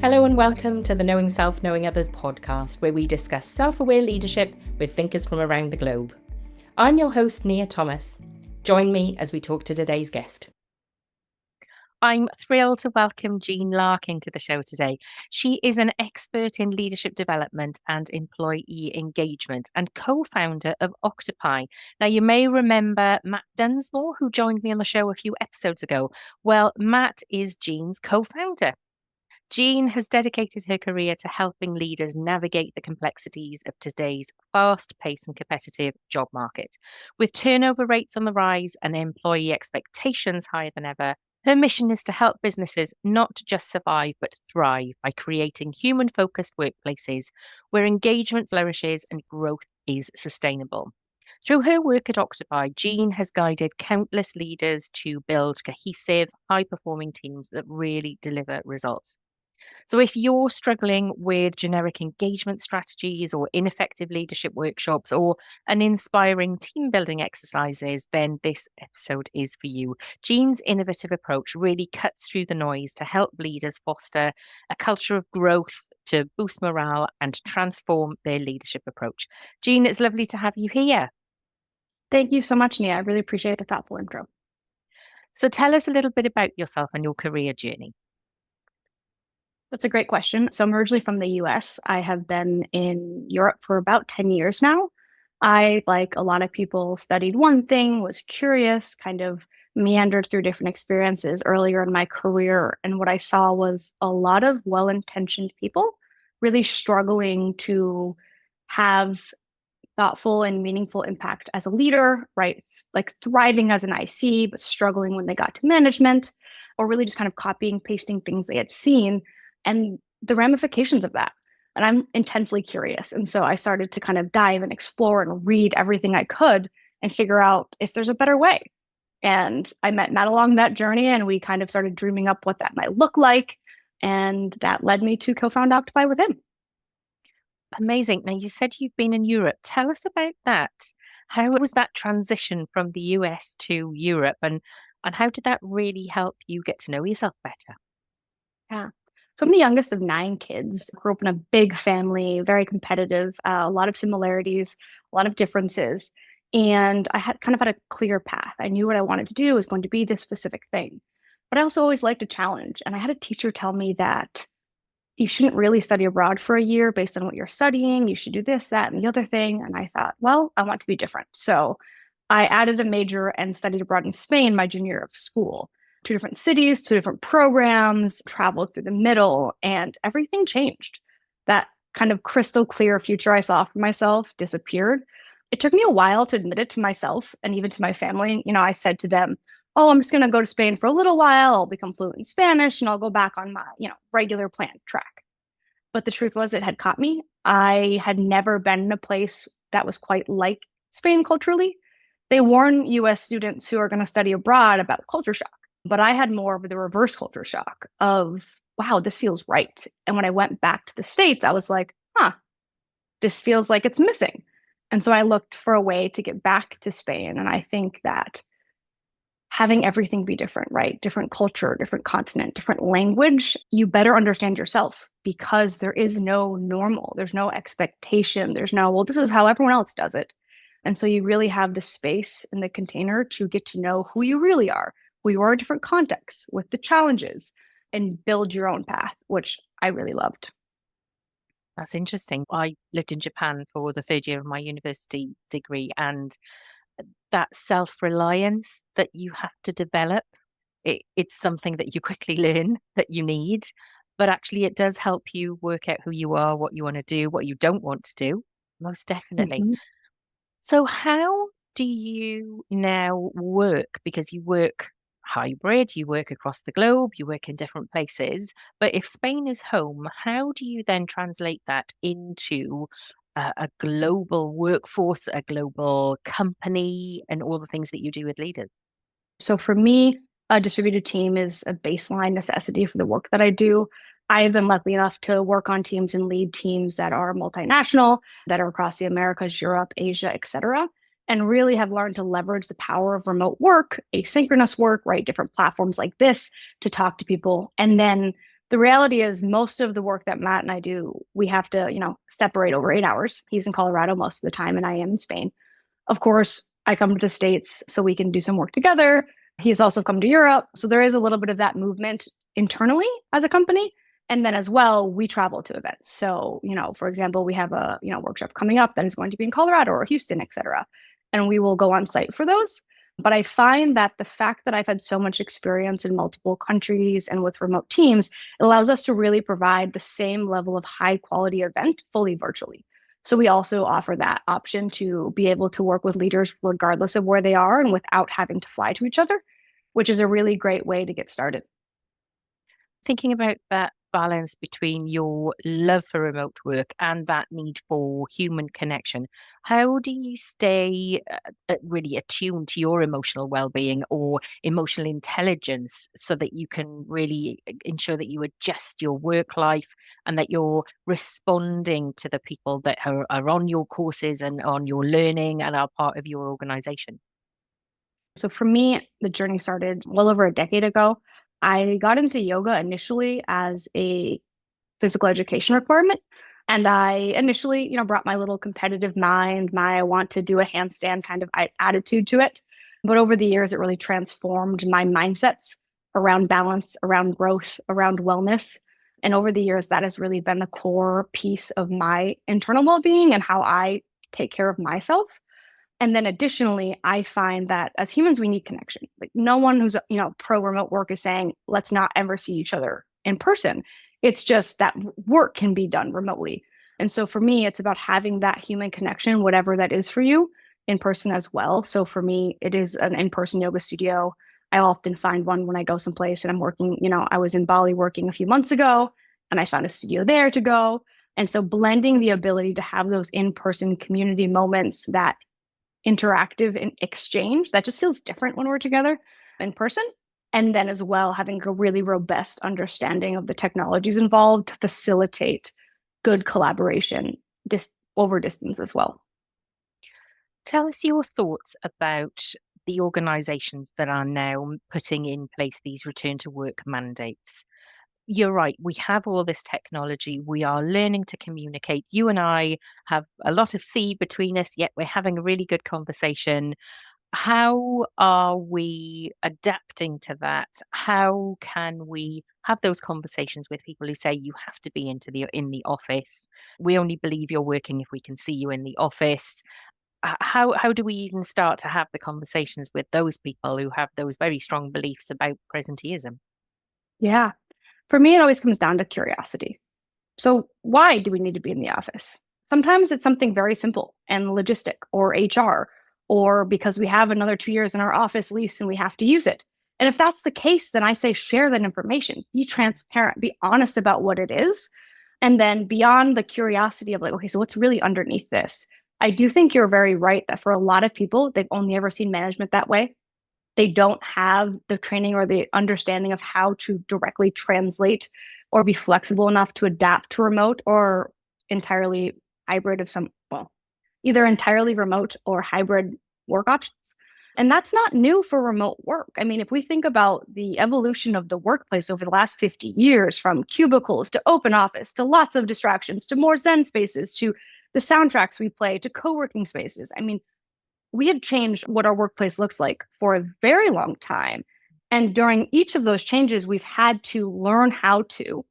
Hello and welcome to the Knowing Self, Knowing Others podcast, where we discuss self-aware leadership with thinkers from around the globe. I'm your host, Nia Thomas. Join me as we talk to today's guest. I'm thrilled to welcome Jean Larkin to the show today. She is an expert in leadership development and employee engagement and co-founder of Octopy. Now, you may remember Matt Dunsmore, who joined me on the show a few episodes ago. Well, Matt is Jean's co-founder. Jean has dedicated her career to helping leaders navigate the complexities of today's fast-paced and competitive job market. With turnover rates on the rise and employee expectations higher than ever, her mission is to help businesses not just survive but thrive by creating human-focused workplaces where engagement flourishes and growth is sustainable. Through her work at Octopy, Jean has guided countless leaders to build cohesive, high-performing teams that really deliver results. So if you're struggling with generic engagement strategies or ineffective leadership workshops or uninspiring team building exercises, then this episode is for you. Jean's innovative approach really cuts through the noise to help leaders foster a culture of growth, to boost morale and transform their leadership approach. Jean, it's lovely to have you here. Thank you so much, Nia. I really appreciate the thoughtful intro. So tell us a little bit about yourself and your career journey. That's a great question. So I'm originally from the US. I have been in Europe for about 10 years now. I, like a lot of people, studied one thing, was curious, kind of meandered through different experiences earlier in my career. And what I saw was a lot of well-intentioned people really struggling to have thoughtful and meaningful impact as a leader, right? Like thriving as an IC, but struggling when they got to management, or really just kind of copying, pasting things they had seen and the ramifications of that. And I'm intensely curious. And so I started to kind of dive and explore and read everything I could and figure out if there's a better way. And I met Matt along that journey, and we kind of started dreaming up what that might look like. And that led me to co-found Octopy with him. Amazing. Now, you said you've been in Europe. Tell us about that. How was that transition from the US to Europe, and how did that really help you get to know yourself better? Yeah. So I'm the youngest of 9 kids. Grew up in a big family, very competitive, a lot of similarities, a lot of differences. And I had kind of had a clear path. I knew what I wanted to do was going to be this specific thing. But I also always liked a challenge. And I had a teacher tell me that you shouldn't really study abroad for a year based on what you're studying. You should do this, that, and the other thing. And I thought, well, I want to be different. So I added a major and studied abroad in Spain my junior year of school. 2 different cities, 2 different programs, traveled through the middle, and everything changed. That kind of crystal clear future I saw for myself disappeared. It took me a while to admit it to myself and even to my family. I said to them, oh, I'm just going to go to Spain for a little while. I'll become fluent in Spanish and I'll go back on my, regular planned track. But the truth was, it had caught me. I had never been in a place that was quite like Spain culturally. They warn US students who are going to study abroad about culture shock. But I had more of the reverse culture shock of, wow, this feels right. And when I went back to the States, I was like, this feels like it's missing. And so I looked for a way to get back to Spain. And I think that having everything be different, right? Different culture, different continent, different language, you better understand yourself, because there is no normal. There's no expectation. There's no, well, this is how everyone else does it. And so you really have the space in the container to get to know who you really are, who you are in different contexts with the challenges, and build your own path, which I really loved. That's interesting. I lived in Japan for the 3rd year of my university degree, and that self-reliance that you have to develop, it's something that you quickly learn that you need, but actually it does help you work out who you are, what you want to do, what you don't want to do, most definitely. Mm-hmm. So how do you now work? Because you work hybrid, you work across the globe, you work in different places. But if Spain is home, how do you then translate that into a global workforce, a global company, and all the things that you do with leaders? So for me, a distributed team is a baseline necessity for the work that I do. I've been lucky enough to work on teams and lead teams that are multinational, that are across the Americas, Europe, Asia, et cetera, and really have learned to leverage the power of remote work, asynchronous work, right? Different platforms like this to talk to people, and then The reality is most of the work that Matt and I do, we have to, separate over 8 hours. He's in Colorado most of the time, and I am in Spain. Of course, I come to the States so we can do some work together. He's also come to Europe. So there is a little bit of that movement internally as a company. And then as well, we travel to events. So, for example, we have a, workshop coming up that is going to be in Colorado or Houston, et cetera. And we will go on site for those. But I find that the fact that I've had so much experience in multiple countries and with remote teams, it allows us to really provide the same level of high quality event fully virtually. So we also offer that option to be able to work with leaders regardless of where they are and without having to fly to each other, which is a really great way to get started. Thinking about that balance between your love for remote work and that need for human connection, how do you stay really attuned to your emotional well-being or emotional intelligence so that you can really ensure that you adjust your work life and that you're responding to the people that are on your courses and on your learning and are part of your organization? So for me, the journey started well over a decade ago. I got into yoga initially as a physical education requirement. And I initially, brought my little competitive mind, my I want to do a handstand kind of attitude to it. But over the years, it really transformed my mindsets around balance, around growth, around wellness. And over the years, that has really been the core piece of my internal well being and how I take care of myself. And then additionally, I find that as humans, we need connection. Like no one who's, pro remote work is saying, let's not ever see each other in person. It's just that work can be done remotely. And so for me, it's about having that human connection, whatever that is for you, in person as well. So for me, it is an in-person yoga studio. I often find one when I go someplace and I'm working, I was in Bali working a few months ago and I found a studio there to go. And so blending the ability to have those in-person community moments, that interactive exchange that just feels different when we're together in person. And then as well, having a really robust understanding of the technologies involved to facilitate good collaboration over distance as well. Tell us your thoughts about the organizations that are now putting in place these return to work mandates. You're right. We have all this technology. We are learning to communicate. You and I have a lot of sea between us, yet we're having a really good conversation. How are we adapting to that? How can we have those conversations with people who say you have to be in the office? We only believe you're working if we can see you in the office. How do we even start to have the conversations with those people who have those very strong beliefs about presenteeism? Yeah. For me, it always comes down to curiosity. So why do we need to be in the office? Sometimes it's something very simple and logistic or HR, or because we have another 2 years in our office lease and we have to use it. And if that's the case, then I say share that information, be transparent, be honest about what it is. And then beyond the curiosity of like, okay, so what's really underneath this? I do think you're very right that for a lot of people, they've only ever seen management that way. They don't have the training or the understanding of how to directly translate or be flexible enough to adapt to remote or entirely hybrid of some, well, either entirely remote or hybrid work options. And that's not new for remote work. I mean, if we think about the evolution of the workplace over the last 50 years, from cubicles to open office to lots of distractions to more Zen spaces to the soundtracks we play to co-working spaces. I mean, we had changed what our workplace looks like for a very long time. And during each of those changes, we've had to learn how to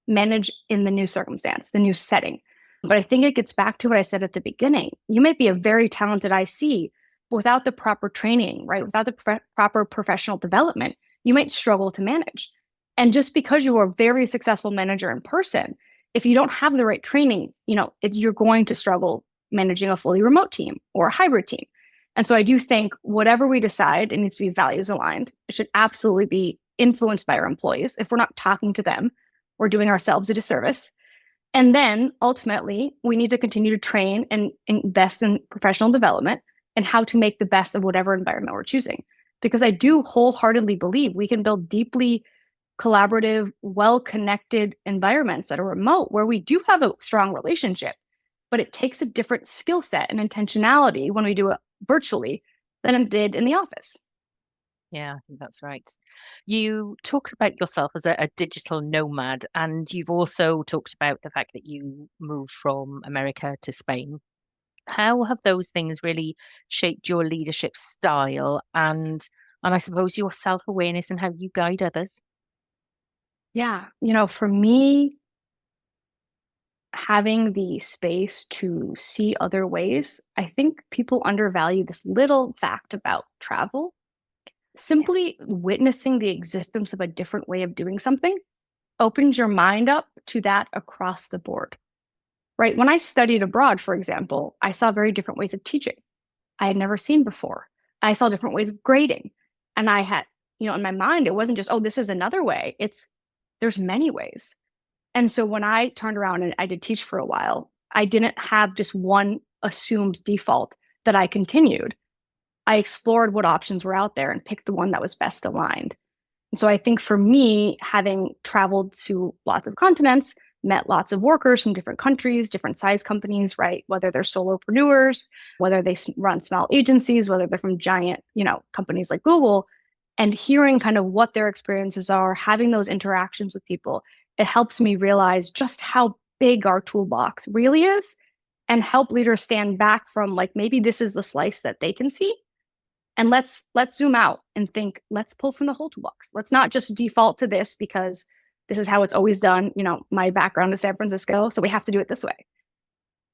manage in the new circumstance, the new setting. But I think it gets back to what I said at the beginning. You might be a very talented IC, but without the proper training, right? Without the proper professional development, you might struggle to manage. And just because you are a very successful manager in person, if you don't have the right training, you're going to struggle managing a fully remote team or a hybrid team. And so I do think whatever we decide, it needs to be values aligned. It should absolutely be influenced by our employees. If we're not talking to them, we're doing ourselves a disservice. And then ultimately, we need to continue to train and invest in professional development and how to make the best of whatever environment we're choosing. Because I do wholeheartedly believe we can build deeply collaborative, well-connected environments that are remote where we do have a strong relationship, but it takes a different skill set and intentionality when we do it virtually than it did in the office. Yeah, I think that's right. You talk about yourself as a digital nomad, and you've also talked about the fact that you moved from America to Spain. How have those things really shaped your leadership style and I suppose your self-awareness and how you guide others? Yeah. For me, having the space to see other ways, I think people undervalue this little fact about travel. Yeah. Simply witnessing the existence of a different way of doing something opens your mind up to that across the board, right? When I studied abroad, for example, I saw very different ways of teaching I had never seen before. I saw different ways of grading. And I had, in my mind, it wasn't just, oh, this is another way. There's many ways. And so when I turned around and I did teach for a while, I didn't have just one assumed default that I continued. I explored what options were out there and picked the one that was best aligned. And so I think for me, having traveled to lots of continents, met lots of workers from different countries, different size companies, right? Whether they're solopreneurs, whether they run small agencies, whether they're from giant, companies like Google, and hearing kind of what their experiences are, having those interactions with people, it helps me realize just how big our toolbox really is and help leaders stand back from like maybe this is the slice that they can see and let's zoom out and think let's pull from the whole toolbox. Let's not just default to this because this is how it's always done. My background is San Francisco, so we have to do it this way.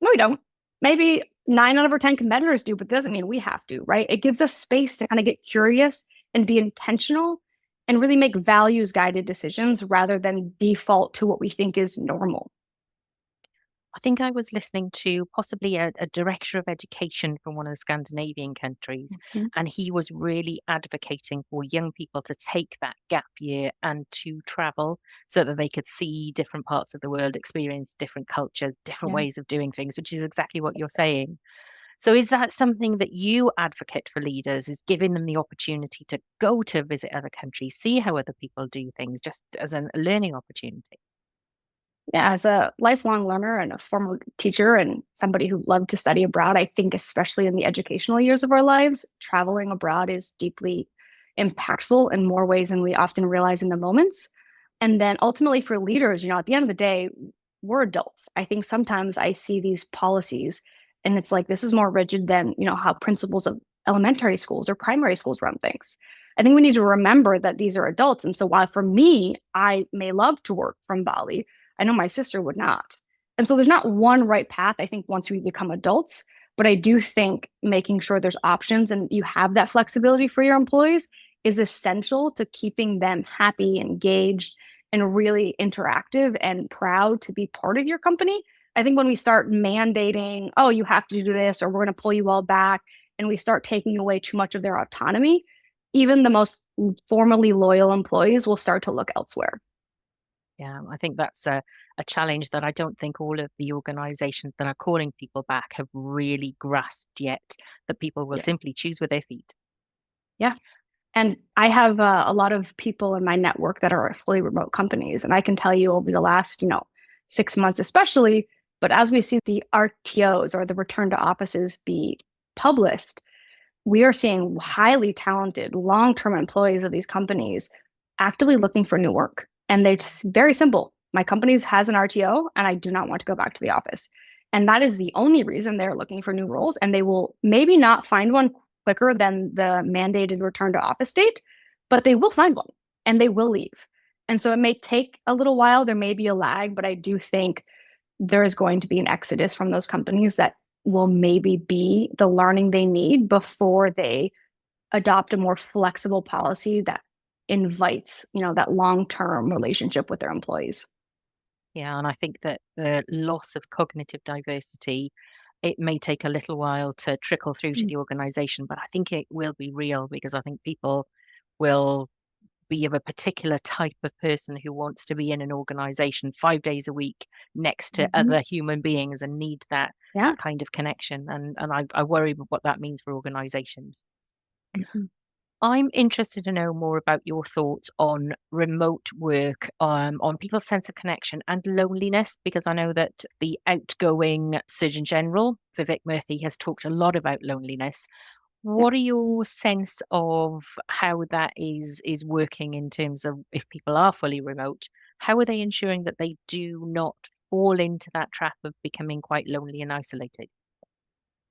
No, we don't. Maybe 9 out of our 10 competitors do, but it doesn't mean we have to, right? It gives us space to kind of get curious and be intentional and really make values guided decisions rather than default to what we think is normal. I think I was listening to possibly a director of education from one of the Scandinavian countries, Mhm. and he was really advocating for young people to take that gap year and to travel so that they could see different parts of the world, experience different cultures, different Yeah. ways of doing things, which is exactly what you're saying. So, is that something that you advocate for leaders? Is giving them the opportunity to go to visit other countries, see how other people do things, just as a learning opportunity? Yeah, as a lifelong learner and a former teacher and somebody who loved to study abroad, I think, especially in the educational years of our lives, traveling abroad is deeply impactful in more ways than we often realize in the moments. And then ultimately for leaders, at the end of the day, we're adults. I think sometimes I see these policies and it's like, this is more rigid than, how principals of elementary schools or primary schools run things. I think we need to remember that these are adults. And so while for me, I may love to work from Bali, I know my sister would not. And so there's not one right path, I think, once we become adults. But I do think making sure there's options and you have that flexibility for your employees is essential to keeping them happy, engaged, and really interactive and proud to be part of your company. I think when we start mandating, oh, you have to do this, or we're going to pull you all back, and we start taking away too much of their autonomy, even the most formally loyal employees will start to look elsewhere. Yeah, I think that's a challenge that I don't think all of the organizations that are calling people back have really grasped yet, that people will Yeah. simply choose with their feet. Yeah. And I have a lot of people in my network that are fully remote companies. And I can tell you over the last, 6 months, especially, but as we see the RTOs or the return to offices be published, we are seeing highly talented long-term employees of these companies actively looking for new work. And they're just very simple. My company has an RTO and I do not want to go back to the office. And that is the only reason they're looking for new roles. And they will maybe not find one quicker than the mandated return to office date, but they will find one and they will leave. And so it may take a little while. There may be a lag, but I do think there is going to be an exodus from those companies that will maybe be the learning they need before they adopt a more flexible policy that invites, that long-term relationship with their employees. Yeah, and I think that the loss of cognitive diversity, it may take a little while to trickle through to Mm. the organization, but I think it will be real because I think people will be of a particular type of person who wants to be in an organization 5 days a week next to Mhm. other human beings and need Yeah. that kind of connection. And I worry about what that means for organizations. Mhm. I'm interested to know more about your thoughts on remote work, on people's sense of connection and loneliness, because I know that the outgoing Surgeon General, Vivek Murthy, has talked a lot about loneliness. What are your sense of how that is working in terms of if people are fully remote, how are they ensuring that they do not fall into that trap of becoming quite lonely and isolated?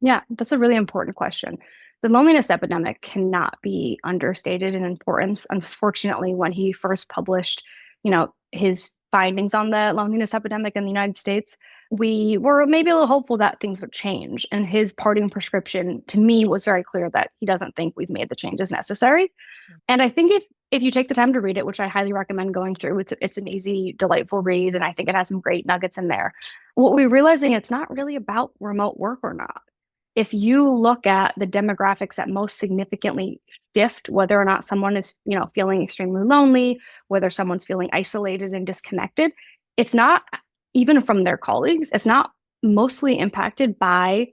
Yeah, that's a really important question. The loneliness epidemic cannot be understated in importance. Unfortunately, when he first published, his findings on the loneliness epidemic in the United States, we were maybe a little hopeful that things would change. And his parting prescription to me was very clear that he doesn't think we've made the changes necessary. And I think if you take the time to read it, which I highly recommend going through, it's an easy, delightful read, and I think it has some great nuggets in there. What we're realizing, it's not really about remote work or not. If you look at the demographics that most significantly shift whether or not someone is, feeling extremely lonely, whether someone's feeling isolated and disconnected, it's not even from their colleagues. It's not mostly impacted by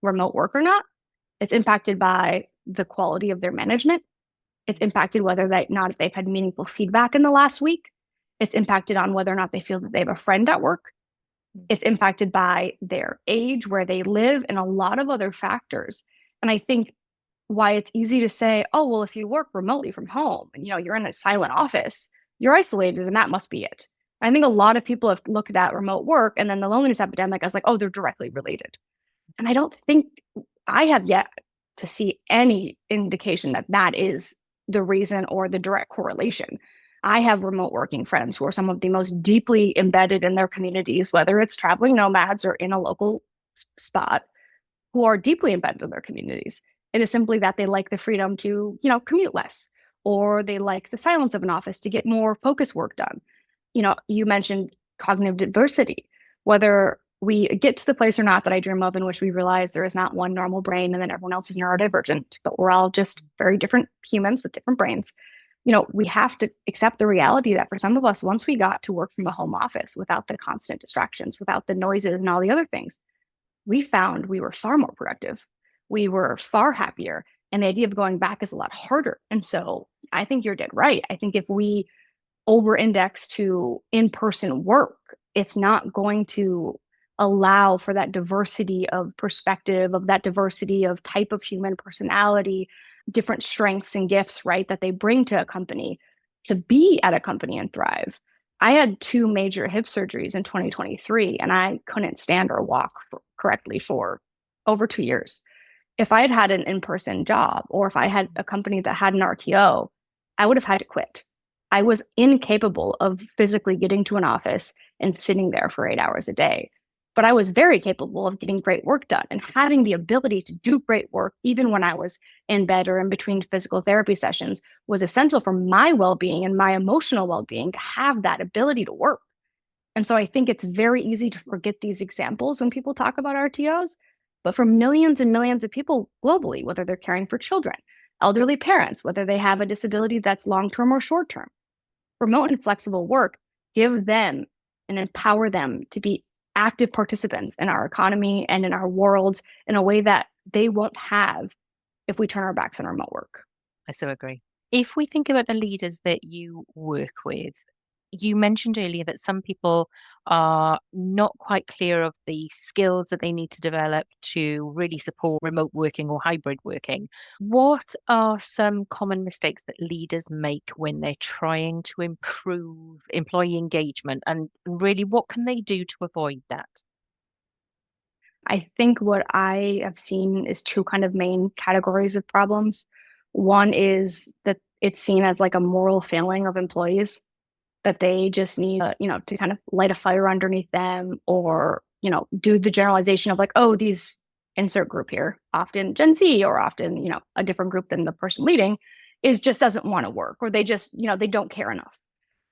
remote work or not. It's impacted by the quality of their management. It's impacted whether if they've had meaningful feedback in the last week. It's impacted on whether or not they feel that they have a friend at work. It's impacted by their age, where they live, and a lot of other factors. And I think why it's easy to say, oh, well, if you work remotely from home and you're in a silent office, you're isolated and that must be it. I think a lot of people have looked at remote work and then the loneliness epidemic as like, oh, they're directly related. And I don't think I have yet to see any indication that that is the reason or the direct correlation. I have remote working friends who are some of the most deeply embedded in their communities, whether it's traveling nomads or in a local spot, who are deeply embedded in their communities. It is simply that they like the freedom to, commute less, or they like the silence of an office to get more focus work done. You mentioned cognitive diversity, whether we get to the place or not that I dream of in which we realize there is not one normal brain and then everyone else is neurodivergent, but we're all just very different humans with different brains. We have to accept the reality that for some of us, once we got to work from a home office without the constant distractions, without the noises and all the other things, we found we were far more productive. We were far happier. And the idea of going back is a lot harder. And so I think you're dead right. I think if we over-index to in-person work, it's not going to allow for that diversity of perspective, of that diversity of type of human personality, different strengths and gifts, right, that they bring to a company to be at a company and thrive. I had 2 major hip surgeries in 2023, and I couldn't stand or walk correctly for over 2 years. If I had had an in-person job, or if I had a company that had an RTO, I would have had to quit. I was incapable of physically getting to an office and sitting there for 8 hours a day. But I was very capable of getting great work done, and having the ability to do great work, even when I was in bed or in between physical therapy sessions, was essential for my well-being and my emotional well-being, to have that ability to work. And so I think it's very easy to forget these examples when people talk about RTOs, but for millions and millions of people globally, whether they're caring for children, elderly parents, whether they have a disability that's long-term or short-term, remote and flexible work give them and empower them to be active participants in our economy and in our world in a way that they won't have if we turn our backs on remote work. I so agree. If we think about the leaders that you work with, you mentioned earlier that some people are not quite clear of the skills that they need to develop to really support remote working or hybrid working. What are some common mistakes that leaders make when they're trying to improve employee engagement? And really, what can they do to avoid that? I think what I have seen is 2 kind of main categories of problems. One is that it's seen as like a moral failing of employees, that they just need, to kind of light a fire underneath them, or, do the generalization of like, oh, these insert group here, often Gen Z or often, a different group than the person leading, just doesn't want to work, or they just, they don't care enough.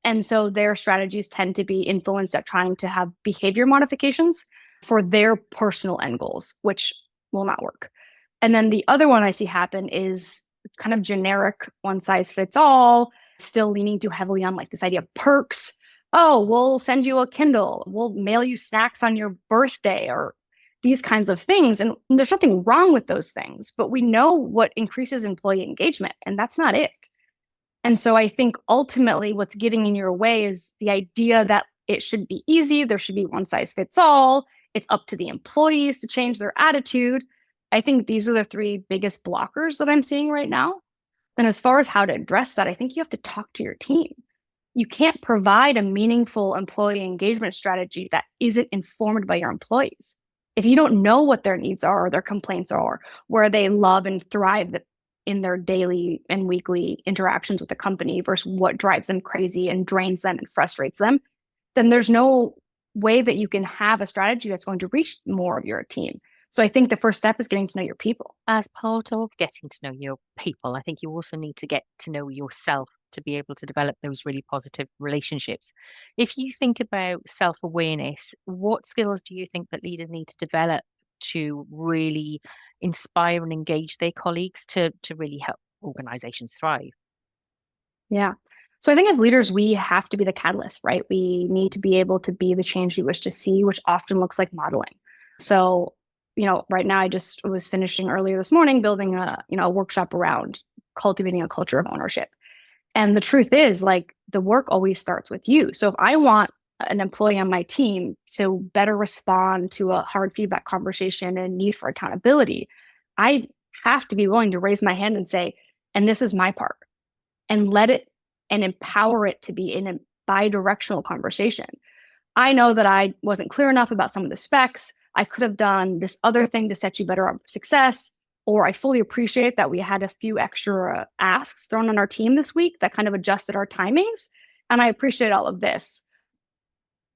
And so their strategies tend to be influenced at trying to have behavior modifications for their personal end goals, which will not work. And then the other one I see happen is kind of generic, one size fits all, still leaning too heavily on like this idea of perks. Oh, we'll send you a Kindle, we'll mail you snacks on your birthday, or these kinds of things. And there's nothing wrong with those things, but we know what increases employee engagement, and that's not it. And so I think ultimately what's getting in your way is the idea that it should be easy, there should be one size fits all, it's up to the employees to change their attitude. I think these are the three biggest blockers that I'm seeing right now. Then as far as how to address that, I think you have to talk to your team. You can't provide a meaningful employee engagement strategy that isn't informed by your employees. If you don't know what their needs are or their complaints are, where they love and thrive in their daily and weekly interactions with the company versus what drives them crazy and drains them and frustrates them, then there's no way that you can have a strategy that's going to reach more of your team. So I think the first step is getting to know your people. As part of getting to know your people, I think you also need to get to know yourself to be able to develop those really positive relationships. If you think about self-awareness, what skills do you think that leaders need to develop to really inspire and engage their colleagues to really help organizations thrive? Yeah. So I think as leaders, we have to be the catalyst, right? We need to be able to be the change we wish to see, which often looks like modeling. So, right now I just was finishing earlier this morning building a workshop around cultivating a culture of ownership. And the truth is, like, the work always starts with you. So if I want an employee on my team to better respond to a hard feedback conversation and need for accountability, I have to be willing to raise my hand and say, and this is my part, and let it and empower it to be in a bi-directional conversation. I know that I wasn't clear enough about some of the specs. I could have done this other thing to set you better up for success. Or I fully appreciate that we had a few extra asks thrown on our team this week that kind of adjusted our timings. And I appreciate all of this.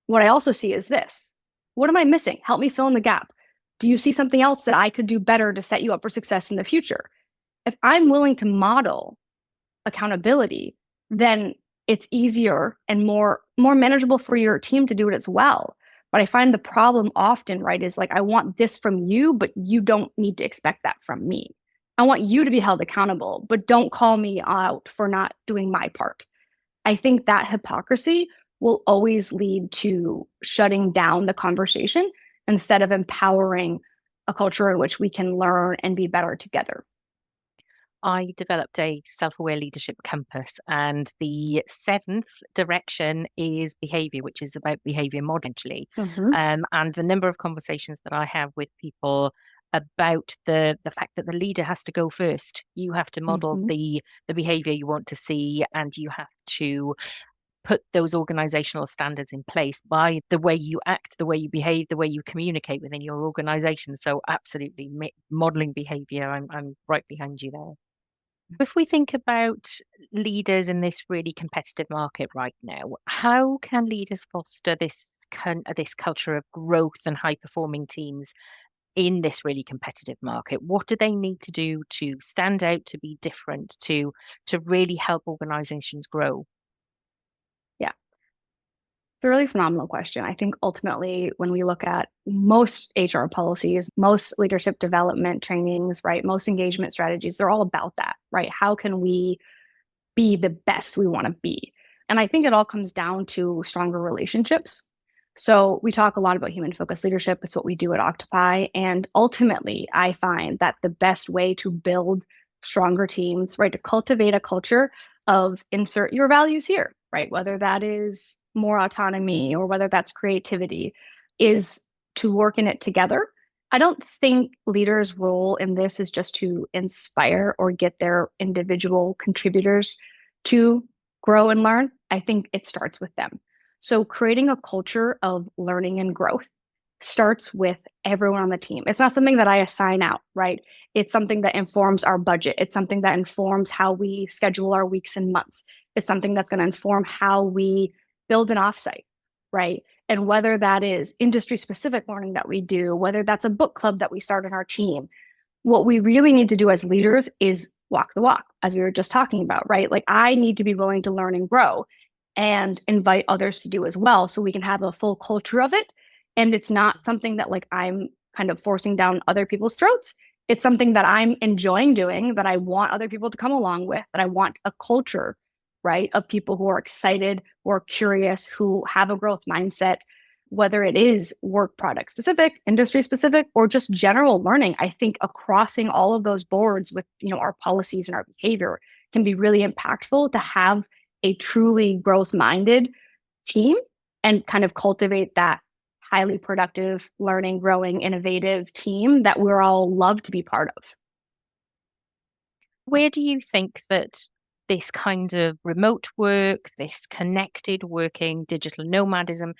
What I also see is this. What am I missing? Help me fill in the gap. Do you see something else that I could do better to set you up for success in the future? If I'm willing to model accountability, then it's easier and more manageable for your team to do it as well. But I find the problem often, right, is like, I want this from you, but you don't need to expect that from me. I want you to be held accountable, but don't call me out for not doing my part. I think that hypocrisy will always lead to shutting down the conversation instead of empowering a culture in which we can learn and be better together. I developed a self-aware leadership compass, and the seventh direction is behavior, which is about behavior modeling. And the number of conversations that I have with people about the fact that the leader has to go first. You have to model the behavior you want to see, and you have to put those organizational standards in place by the way you act, the way you behave, the way you communicate within your organization. So absolutely modeling behavior. I'm right behind you there. If we think about leaders in this really competitive market right now, how can leaders foster this culture of growth and high performing teams in this really competitive market? What do they need to do to stand out, to be different, to really help organizations grow? Yeah. It's a really phenomenal question. I think ultimately, when we look at most HR policies, most leadership development trainings, right, most engagement strategies, they're all about that, right? How can we be the best we want to be? And I think it all comes down to stronger relationships. So we talk a lot about human-focused leadership. It's what we do at Octopy. And ultimately, I find that the best way to build stronger teams, right, to cultivate a culture of insert your values here, right, whether that is more autonomy or whether that's creativity, is to work in it together. I don't think leaders' role in this is just to inspire or get their individual contributors to grow and learn. I think it starts with them. So creating a culture of learning and growth starts with everyone on the team. It's not something that I assign out, right? It's something that informs our budget. It's something that informs how we schedule our weeks and months. It's something that's going to inform how we build an offsite, right? And whether that is industry specific learning that we do, whether that's a book club that we start in our team, what we really need to do as leaders is walk the walk, as we were just talking about, right? Like, I need to be willing to learn and grow and invite others to do as well, so we can have a full culture of it. And it's not something that, like, I'm kind of forcing down other people's throats. It's something that I'm enjoying doing, that I want other people to come along with, that I want a culture, right, of people who are excited, who are curious, who have a growth mindset, whether it is work product specific, industry specific, or just general learning. I think crossing all of those boards with, our policies and our behavior can be really impactful to have a truly growth minded team and kind of cultivate that highly productive, learning, growing, innovative team that we're all love to be part of. Where do you think that this kind of remote work, this connected working, digital nomadism,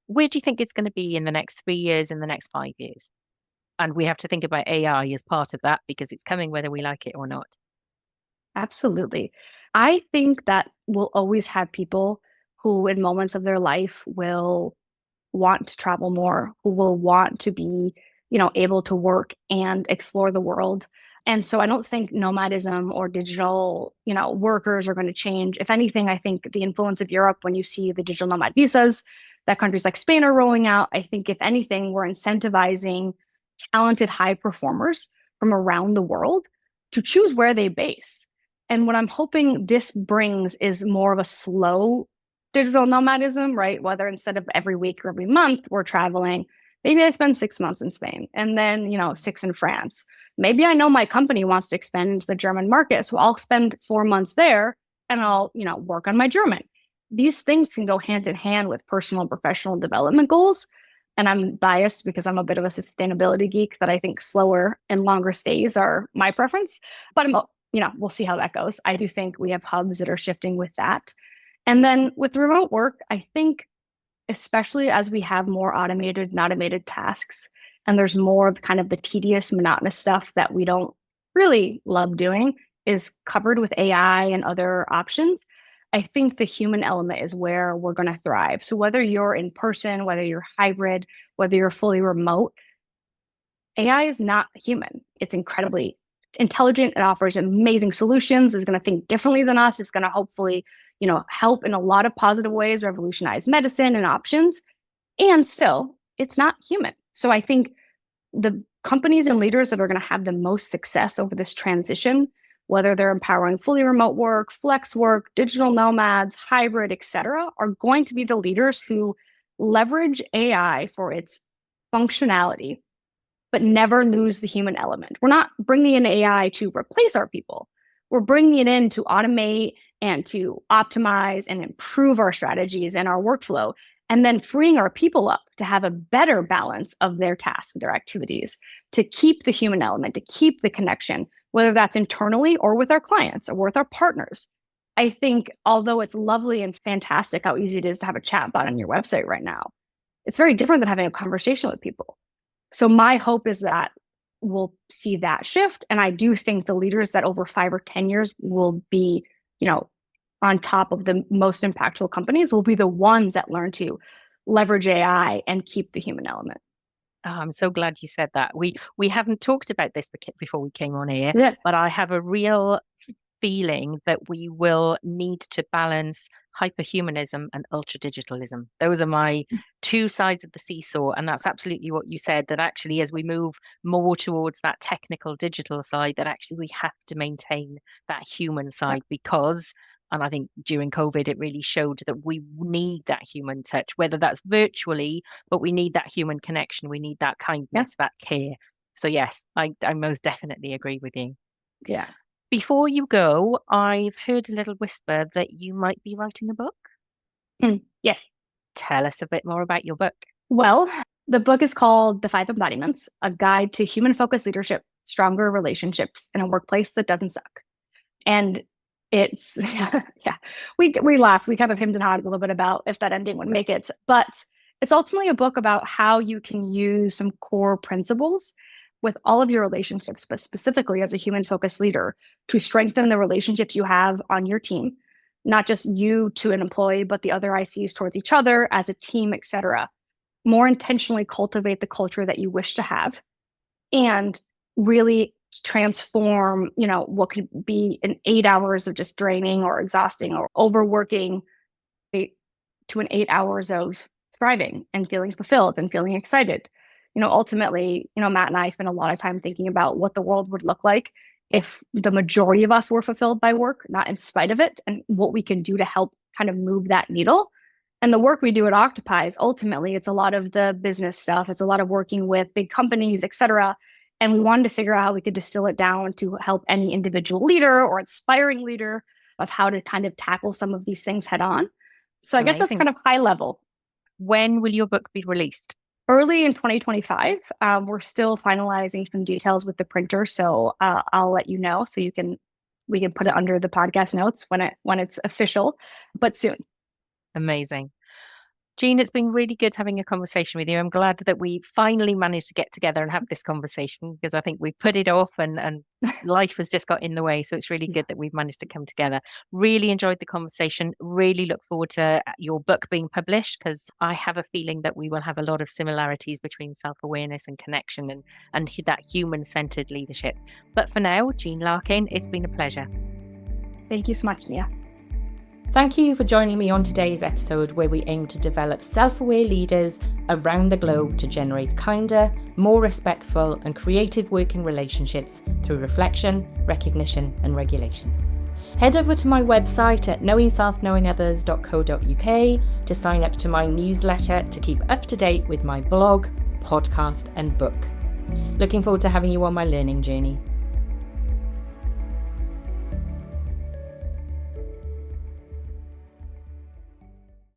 where do you think it's going to be in the next 3 years, in the next 5 years? And we have to think about AI as part of that because it's coming whether we like it or not. Absolutely. I think that we'll always have people who, in moments of their life, will want to travel more, who will want to be, able to work and explore the world. And so I don't think nomadism or digital, workers are going to change. If anything, I think the influence of Europe, when you see the digital nomad visas that countries like Spain are rolling out, I think if anything, we're incentivizing talented high performers from around the world to choose where they base. And what I'm hoping this brings is more of a slow digital nomadism, right? Whether instead of every week or every month we're traveling, maybe I spend 6 months in Spain and then, 6 in France. Maybe I know my company wants to expand into the German market, so I'll spend 4 months there and I'll, work on my German. These things can go hand in hand with personal and professional development goals. And I'm biased because I'm a bit of a sustainability geek that I think slower and longer stays are my preference. But we'll see how that goes. I do think we have hubs that are shifting with that. And then with remote work, I think, especially as we have more automated and automated tasks, and there's more of kind of the tedious, monotonous stuff that we don't really love doing is covered with AI and other options. I think the human element is where we're going to thrive. So whether you're in person, whether you're hybrid, whether you're fully remote, AI is not human. It's incredibly intelligent. It offers amazing solutions. It's going to think differently than us. It's going to hopefully, help in a lot of positive ways, revolutionize medicine and options. And still, it's not human. So I think the companies and leaders that are going to have the most success over this transition, whether they're empowering fully remote work, flex work, digital nomads, hybrid, et cetera, are going to be the leaders who leverage AI for its functionality, but never lose the human element. We're not bringing in AI to replace our people. We're bringing it in to automate and to optimize and improve our strategies and our workflow, and then freeing our people up to have a better balance of their tasks, their activities, to keep the human element, to keep the connection, whether that's internally or with our clients or with our partners. I think although it's lovely and fantastic how easy it is to have a chat bot on your website right now, it's very different than having a conversation with people. So my hope is that we'll see that shift. And I do think the leaders that over 5 or 10 years will be, on top of the most impactful companies will be the ones that learn to leverage AI and keep the human element. Oh, I'm so glad you said that. We haven't talked about this before we came on air, Yeah. but I have a real feeling that we will need to balance hyperhumanism and ultra-digitalism. Those are my two sides of the seesaw. And that's absolutely what you said, that actually as we move more towards that technical digital side, that actually we have to maintain that human side because, and I think during COVID, it really showed that we need that human touch, whether that's virtually, but we need that human connection. We need that kindness, that care. So yes, I most definitely agree with you. Yeah. Before you go, I've heard a little whisper that you might be writing a book. Yes. Tell us a bit more about your book. Well, the book is called The 5 Embodiments, a guide to human-focused leadership, stronger relationships in a workplace that doesn't suck. And it's, we laughed. We kind of hemmed and hawed a little bit about if that ending would make it. But it's ultimately a book about how you can use some core principles with all of your relationships, but specifically as a human-focused leader to strengthen the relationships you have on your team, not just you to an employee, but the other ICs towards each other as a team, et cetera. More intentionally cultivate the culture that you wish to have and really transform, what could be an 8 hours of just draining or exhausting or overworking to an 8 hours of thriving and feeling fulfilled and feeling excited. Ultimately, Matt and I spend a lot of time thinking about what the world would look like if the majority of us were fulfilled by work, not in spite of it, and what we can do to help kind of move that needle. And the work we do at Octopy is ultimately, it's a lot of the business stuff. It's a lot of working with big companies, et cetera. And we wanted to figure out how we could distill it down to help any individual leader or inspiring leader of how to kind of tackle some of these things head on. So I guess that's kind of high level. When will your book be released? Early in 2025. We're still finalizing some details with the printer, so I'll let you know. So we can put it under the podcast notes when it's official, but soon. Amazing. Jean, it's been really good having a conversation with you. I'm glad that we finally managed to get together and have this conversation, because I think we put it off and life has just got in the way. So it's really good that we've managed to come together. Really enjoyed the conversation. Really look forward to your book being published, because I have a feeling that we will have a lot of similarities between self-awareness and connection and that human-centered leadership. But for now, Jean Larkin, it's been a pleasure. Thank you so much, Nia. Thank you for joining me on today's episode, where we aim to develop self-aware leaders around the globe to generate kinder, more respectful and creative working relationships through reflection, recognition and regulation. Head over to my website at knowingselfknowingothers.co.uk to sign up to my newsletter to keep up to date with my blog, podcast and book. Looking forward to having you on my learning journey.